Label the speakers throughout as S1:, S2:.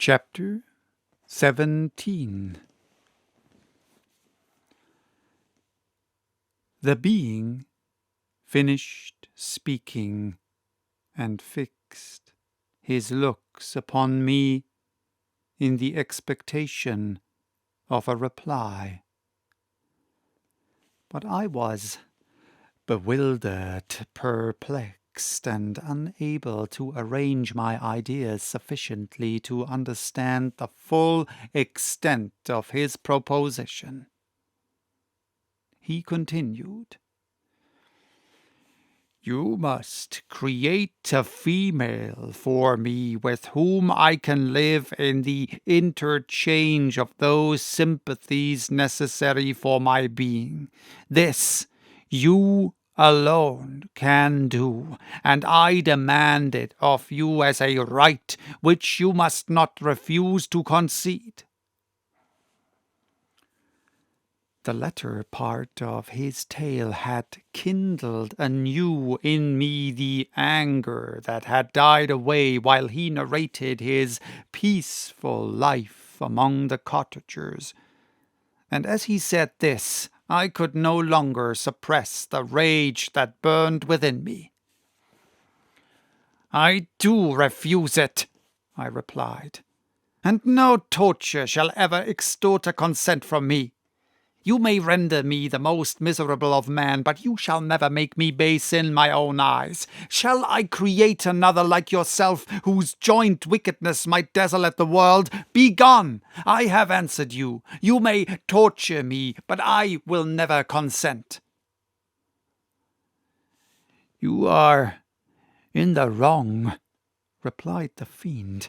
S1: Chapter 17. The being finished speaking, and fixed his looks upon me in the expectation of a reply. But I was bewildered, perplexed, and unable to arrange my ideas sufficiently to understand the full extent of his proposition. He continued, "You must create a female for me with whom I can live in the interchange of those sympathies necessary for my being. This you alone can do, and I demand it of you as a right which you must not refuse to concede." The latter part of his tale had kindled anew in me the anger that had died away while he narrated his peaceful life among the cottagers, and as he said this, I could no longer suppress the rage that burned within me. "I do refuse it," I replied, "and no torture shall ever extort a consent from me. You may render me the most miserable of men, but you shall never make me base in my own eyes. Shall I create another like yourself, whose joint wickedness might desolate the world? Begone! I have answered you. You may torture me, but I will never consent." "You are in the wrong," replied the fiend,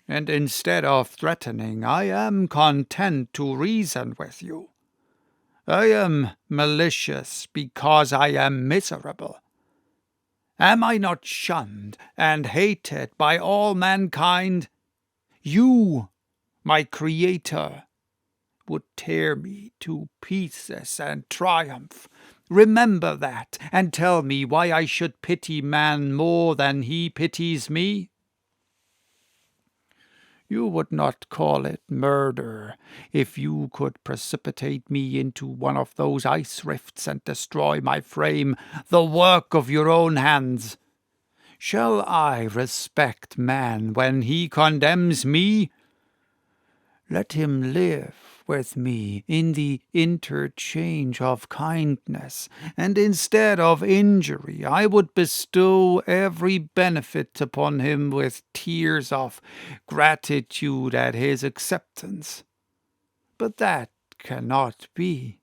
S1: "and instead of threatening, I am content to reason with you. I am malicious because I am miserable. Am I not shunned and hated by all mankind? You, my Creator, would tear me to pieces and triumph. Remember that, and tell me why I should pity man more than he pities me. You would not call it murder if you could precipitate me into one of those ice rifts and destroy my frame, the work of your own hands. Shall I respect man when he condemns me? Let him live with me in the interchange of kindness, and instead of injury I would bestow every benefit upon him with tears of gratitude at his acceptance. But that cannot be.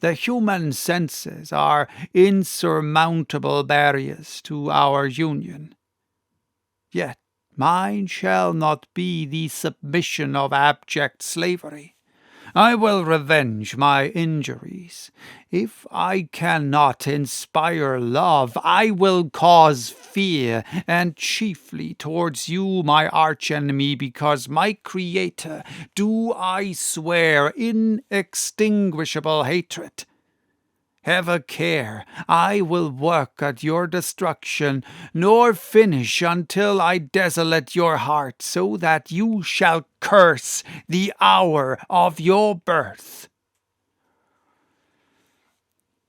S1: The human senses are insurmountable barriers to our union. Yet mine shall not be the submission of abject slavery. I will revenge my injuries. If I cannot inspire love, I will cause fear, and chiefly towards you, my archenemy, because my Creator, do I swear inextinguishable hatred. Have a care, I will work at your destruction, nor finish until I desolate your heart, so that you shall curse the hour of your birth."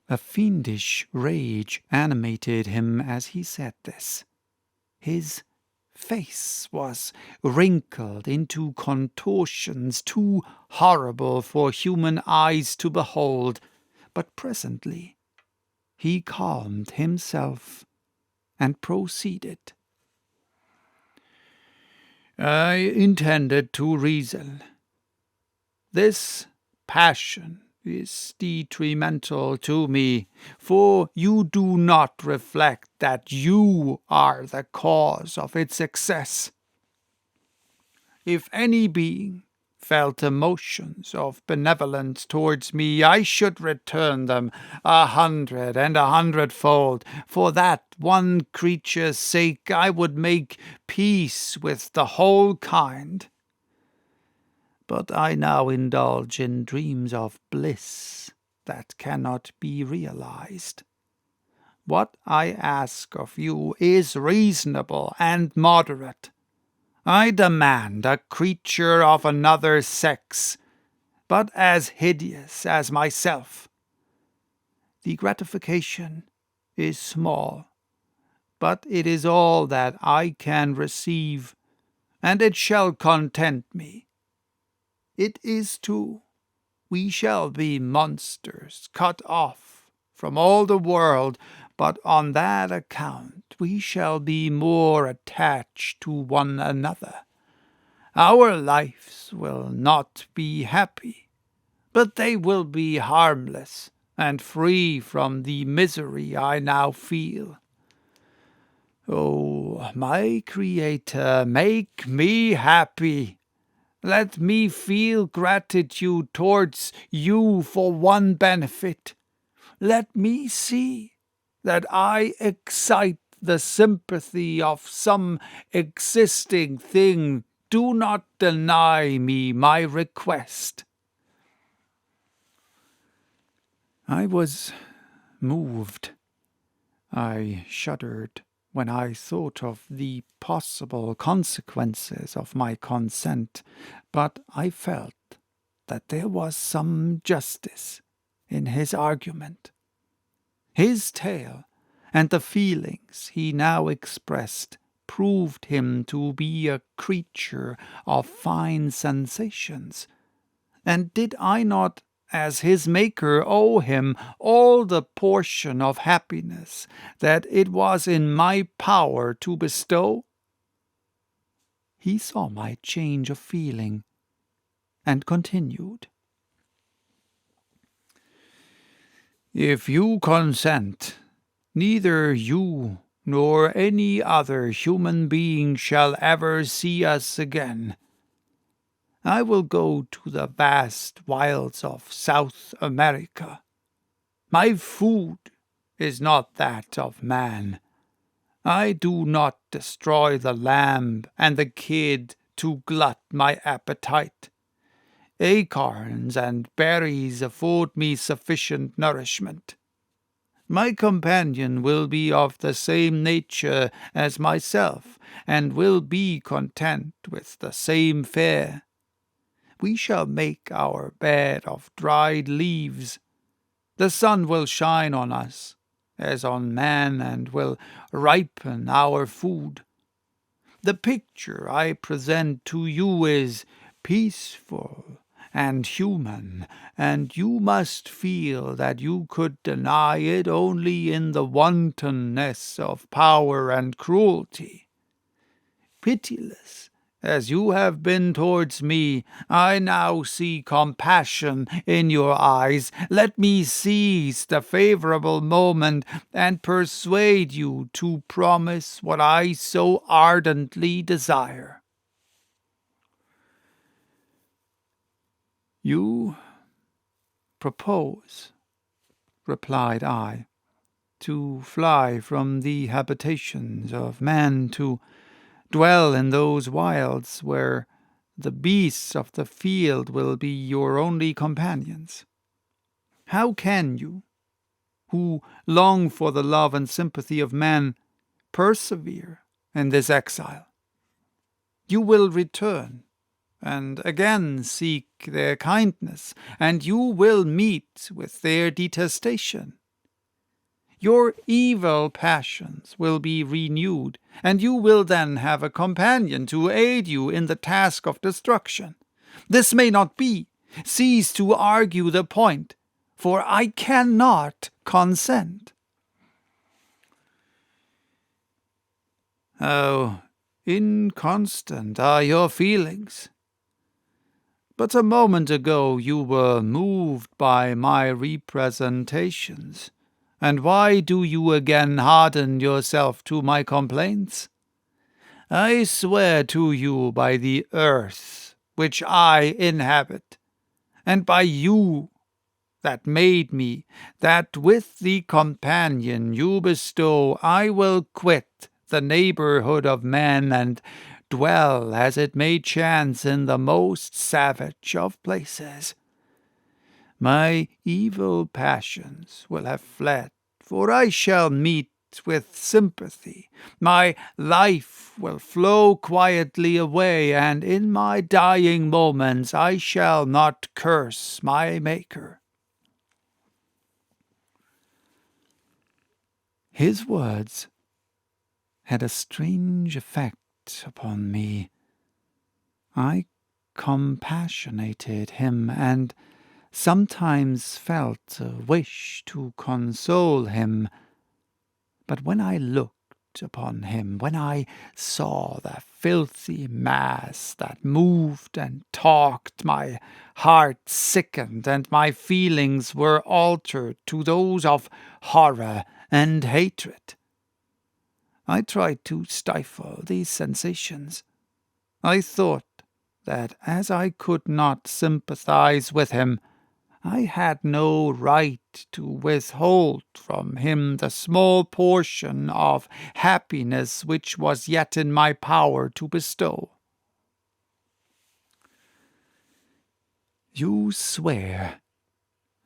S1: A fiendish rage animated him as he said this. His face was wrinkled into contortions too horrible for human eyes to behold. But presently he calmed himself and proceeded. "I intended to reason. This passion is detrimental to me, for you do not reflect that you are the cause of its excess. If any being felt emotions of benevolence towards me, I should return them 100 and 100-fold. For that one creature's sake I would make peace with the whole kind. But I now indulge in dreams of bliss that cannot be realized. What I ask of you is reasonable and moderate. I demand a creature of another sex, but as hideous as myself. The gratification is small, but it is all that I can receive, and it shall content me. It is true, we shall be monsters, cut off from all the world, but on that account we shall be more attached to one another. Our lives will not be happy, but they will be harmless and free from the misery I now feel. Oh, my Creator, make me happy. Let me feel gratitude towards you for one benefit. Let me see that I excite the sympathy of some existing thing. Do not deny me my request. I was moved. I shuddered when I thought of the possible consequences of my consent, but I felt that there was some justice in his argument. His tale and the feelings he now expressed proved him to be a creature of fine sensations, and did I not, as his maker, owe him all the portion of happiness that it was in my power to bestow? He saw my change of feeling, and continued, "If you consent, neither you nor any other human being shall ever see us again. I will go to the vast wilds of South America. My food is not that of man. I do not destroy the lamb and the kid to glut my appetite. Acorns and berries afford me sufficient nourishment. My companion will be of the same nature as myself, and will be content with the same fare. We shall make our bed of dried leaves. The sun will shine on us, as on man, and will ripen our food. The picture I present to you is peaceful and human, and you must feel that you could deny it only in the wantonness of power and cruelty. Pitiless as you have been towards me, I now see compassion in your eyes. Let me seize the favorable moment and persuade you to promise what I so ardently desire." "You propose," replied I, "to fly from the habitations of man, to dwell in those wilds where the beasts of the field will be your only companions. How can you, who long for the love and sympathy of man, persevere in this exile? You will return, and again seek their kindness, and you will meet with their detestation. Your evil passions will be renewed, and you will then have a companion to aid you in the task of destruction. This may not be. Cease to argue the point, for I cannot consent." "How inconstant are your feelings! But a moment ago you were moved by my representations. And why do you again harden yourself to my complaints? I swear to you by the earth which I inhabit, and by you that made me, that with the companion you bestow I will quit the neighborhood of men and dwell as it may chance in the most savage of places. My evil passions will have fled, for I shall meet with sympathy. My life will flow quietly away, and in my dying moments I shall not curse my Maker. His words had a strange effect upon me. I compassionated him, and sometimes felt a wish to console him. But when I looked upon him, when I saw the filthy mass that moved and talked, my heart sickened, and my feelings were altered to those of horror and hatred. I tried to stifle these sensations. I thought that as I could not sympathize with him, I had no right to withhold from him the small portion of happiness which was yet in my power to bestow. "You swear,"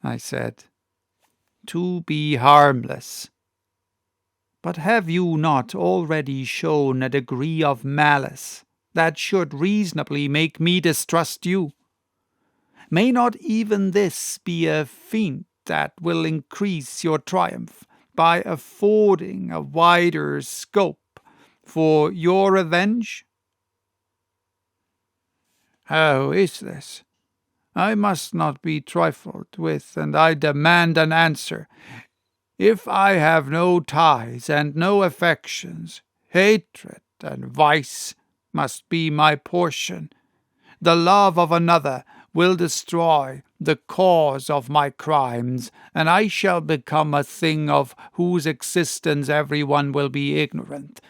S1: I said, "to be harmless. But have you not already shown a degree of malice that should reasonably make me distrust you? May not even this be a feint that will increase your triumph by affording a wider scope for your revenge?" "How is this? I must not be trifled with, and I demand an answer. If I have no ties and no affections, hatred and vice must be my portion. The love of another will destroy the cause of my crimes, and I shall become a thing of whose existence everyone will be ignorant.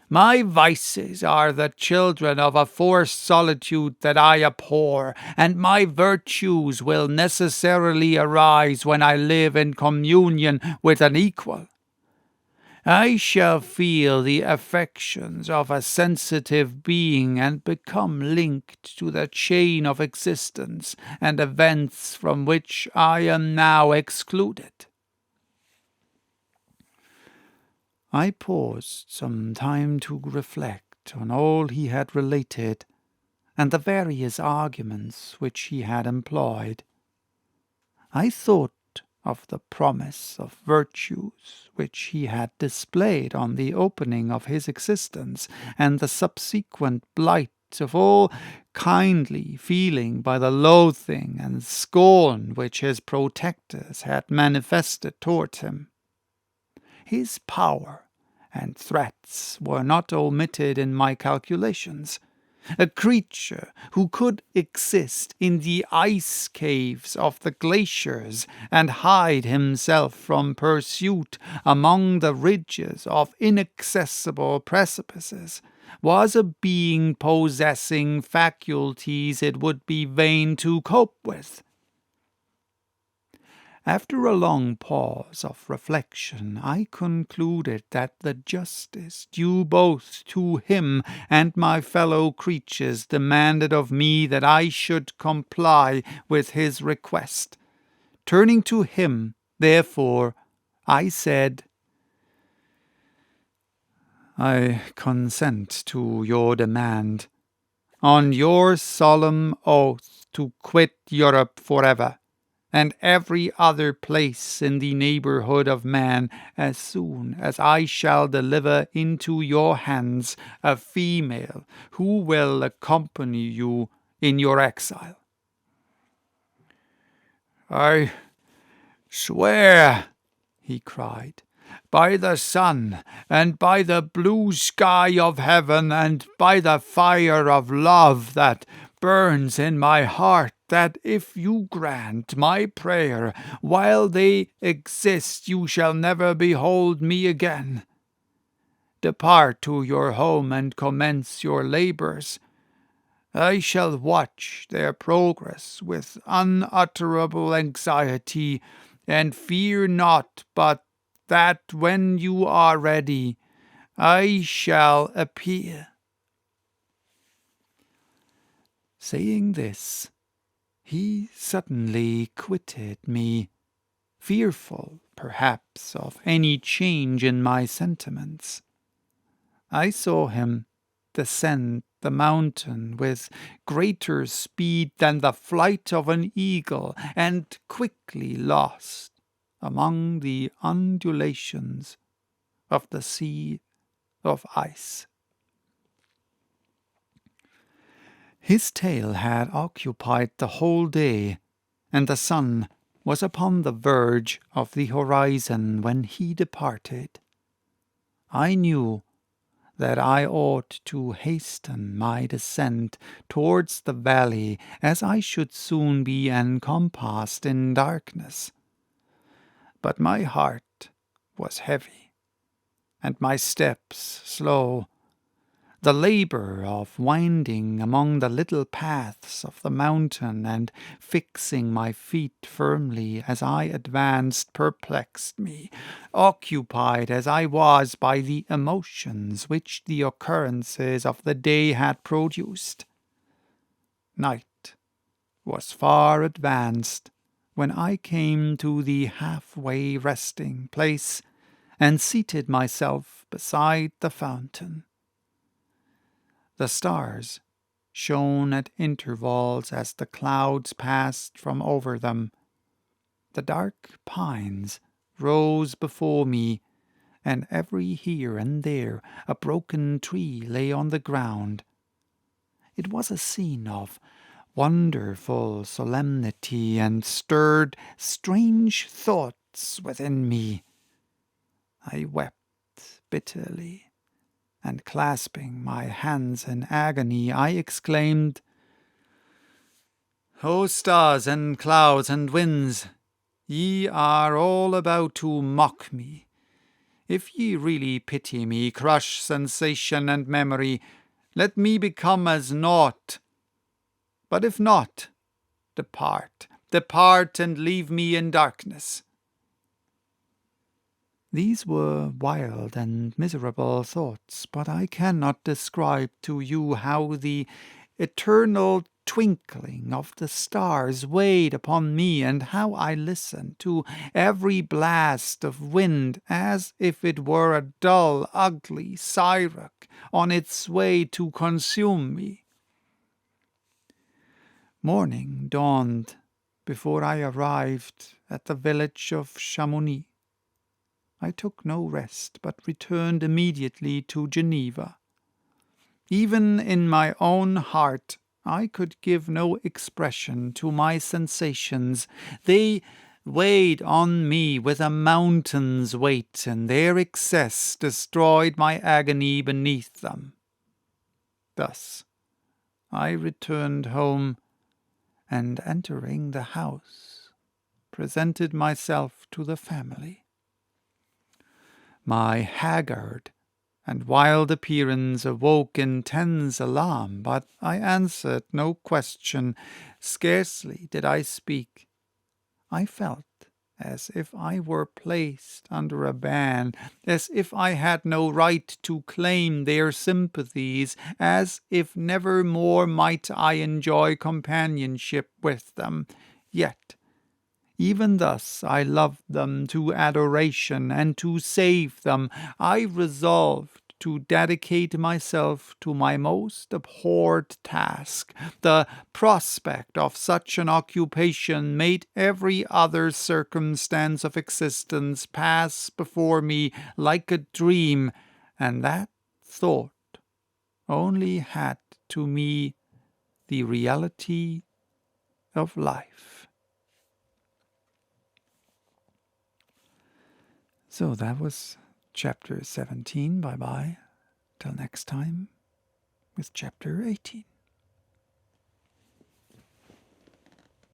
S1: My vices are the children of a forced solitude that I abhor, and my virtues will necessarily arise when I live in communion with an equal. I shall feel the affections of a sensitive being and become linked to the chain of existence and events from which I am now excluded." I paused some time to reflect on all he had related, and the various arguments which he had employed. I thought of the promise of virtues which he had displayed on the opening of his existence, and the subsequent blight of all kindly feeling by the loathing and scorn which his protectors had manifested towards him. His power and threats were not omitted in my calculations. A creature who could exist in the ice caves of the glaciers and hide himself from pursuit among the ridges of inaccessible precipices was a being possessing faculties it would be vain to cope with. After a long pause of reflection, I concluded that the justice due both to him and my fellow creatures demanded of me that I should comply with his request. Turning to him, therefore, I said, "I consent to your demand, on your solemn oath to quit Europe forever, and every other place in the neighborhood of man, as soon as I shall deliver into your hands a female who will accompany you in your exile." "I swear," he cried, "by the sun, and by the blue sky of heaven, and by the fire of love that burns in my heart, that if you grant my prayer while they exist, you shall never behold me again. Depart to your home and commence your labors. I shall watch their progress with unutterable anxiety, and fear not but that when you are ready, I shall appear." Saying this, he suddenly quitted me, fearful, perhaps, of any change in my sentiments. I saw him descend the mountain with greater speed than the flight of an eagle, and quickly lost among the undulations of the sea of ice. His tale had occupied the whole day, and the sun was upon the verge of the horizon when he departed. I knew that I ought to hasten my descent towards the valley, as I should soon be encompassed in darkness. But my heart was heavy, and my steps slow. The labour of winding among the little paths of the mountain and fixing my feet firmly as I advanced perplexed me, occupied as I was by the emotions which the occurrences of the day had produced. Night was far advanced when I came to the half-way resting place and seated myself beside the fountain. The stars shone at intervals as the clouds passed from over them. The dark pines rose before me, and every here and there a broken tree lay on the ground. It was a scene of wonderful solemnity and stirred strange thoughts within me. I wept bitterly, and clasping my hands in agony, I exclaimed, "O stars and clouds and winds, ye are all about to mock me. If ye really pity me, crush sensation and memory, let me become as naught. But if not, depart, depart, and leave me in darkness." These were wild and miserable thoughts, but I cannot describe to you how the eternal twinkling of the stars weighed upon me, and how I listened to every blast of wind as if it were a dull, ugly siren on its way to consume me. Morning dawned before I arrived at the village of Chamonix. I took no rest, but returned immediately to Geneva. Even in my own heart I could give no expression to my sensations. They weighed on me with a mountain's weight, and their excess destroyed my agony beneath them. Thus I returned home, and entering the house, presented myself to the family. My haggard and wild appearance awoke intense alarm, but I answered no question. Scarcely did I speak. I felt as if I were placed under a ban, as if I had no right to claim their sympathies, as if never more might I enjoy companionship with them. Yet even thus I loved them to adoration, and to save them I resolved to dedicate myself to my most abhorred task. The prospect of such an occupation made every other circumstance of existence pass before me like a dream, and that thought only had to me the reality of life. So that was chapter 17. Bye-bye. Till next time with chapter 18.